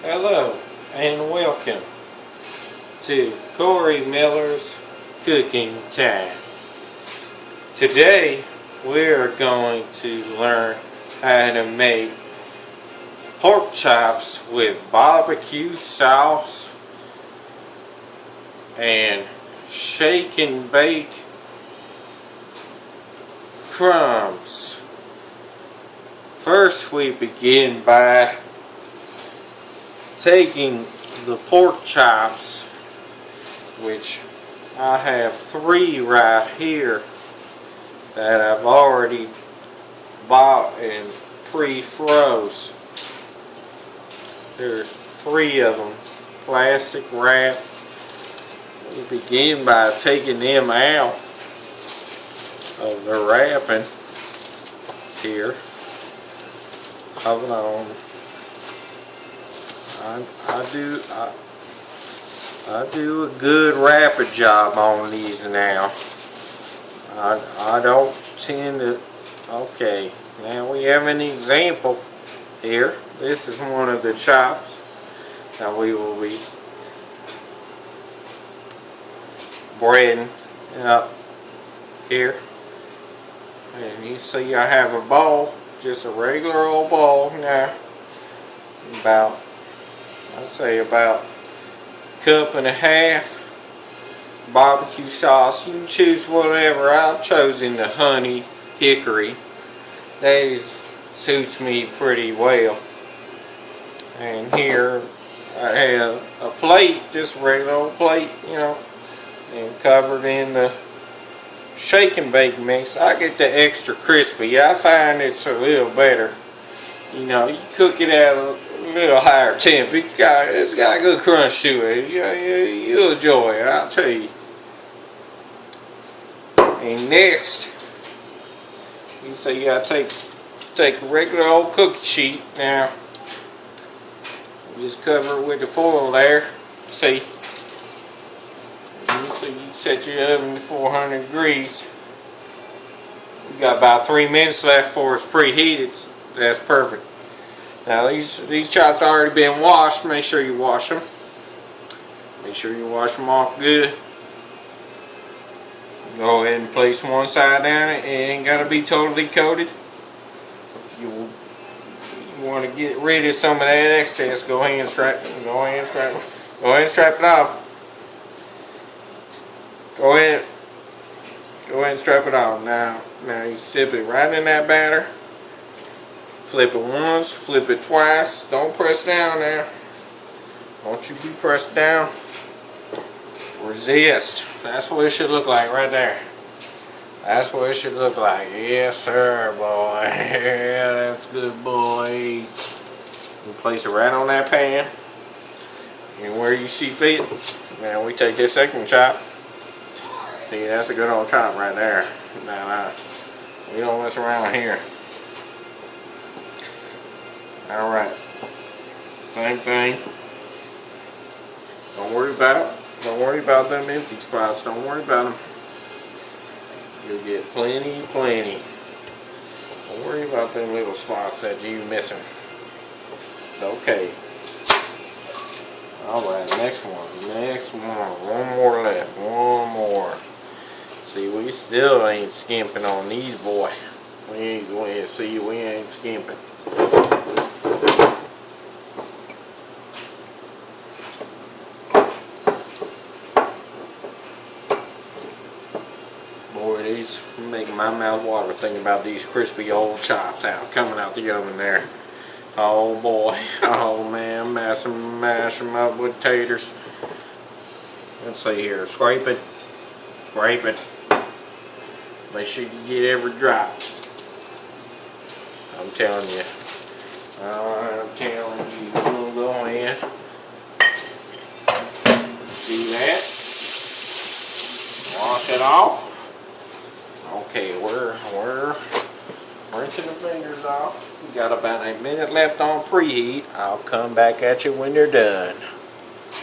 Hello and welcome to Corey Miller's Cooking Time. Today we're going to learn how to make pork chops with barbecue sauce and shake and bake crumbs. First we begin by taking the pork chops, which I have 3 right here that I've already bought and pre-froze. There's 3 of them, plastic wrap. We begin by taking them out of the wrapping here. Hold on. I do a good wrapping job on these now. I don't tend to. Okay, now we have an example here. This is one of the chops. Now we will be breading up here, and you see I have a bowl, just a regular old bowl now, about, I'd say about a cup and a half barbecue sauce. You can choose whatever. I've chosen the honey hickory. That suits me pretty well. And here I have a plate, just a regular old plate, you know, and covered in the shake and bake mix. I get the extra crispy. I find it's a little better. You know, you cook it at a little higher temp. It's got a good crunch to it. You'll enjoy it, I'll tell you. And next, you say you gotta take a regular old cookie sheet. Now, just cover it with the foil there. See, so you set your oven to 400 degrees. You got about 3 minutes left before it's preheated. That's perfect. Now these chops already been washed. Make sure you wash them. Make sure you wash them off good. Go ahead and place one side down. It ain't got to be totally coated. You want to get rid of some of that excess. Go ahead and strap it. Go ahead and strap it. Go ahead and strap it off. Go ahead and strap it off. Now you dip it right in that batter. Flip it once, flip it twice. Don't press down now. Don't you be pressed down. Resist. That's what it should look like right there. That's what it should look like. Yes, sir, boy. Yeah, that's good, boy. You place it right on that pan. And where you see fit. Now we take this second chop. See, that's a good old chop right there. Now, we don't mess around here. Alright. Same thing. Don't worry about them empty spots. Don't worry about them. You'll get plenty. Don't worry about them little spots that you missing. It's okay. Alright, next one. One more left. One more. See, we still ain't skimping on these, boy. We ain't skimping. Boy, these make my mouth water thinking about these crispy old chops coming out the oven there. Oh boy, oh man, mash them up with taters. Let's see here, scrape it. Make sure you get every drop. I'm telling you. We'll go in. Do that. Wash it off. Okay, we're rinsing the fingers off. We got about a minute left on preheat. I'll come back at you when they're done.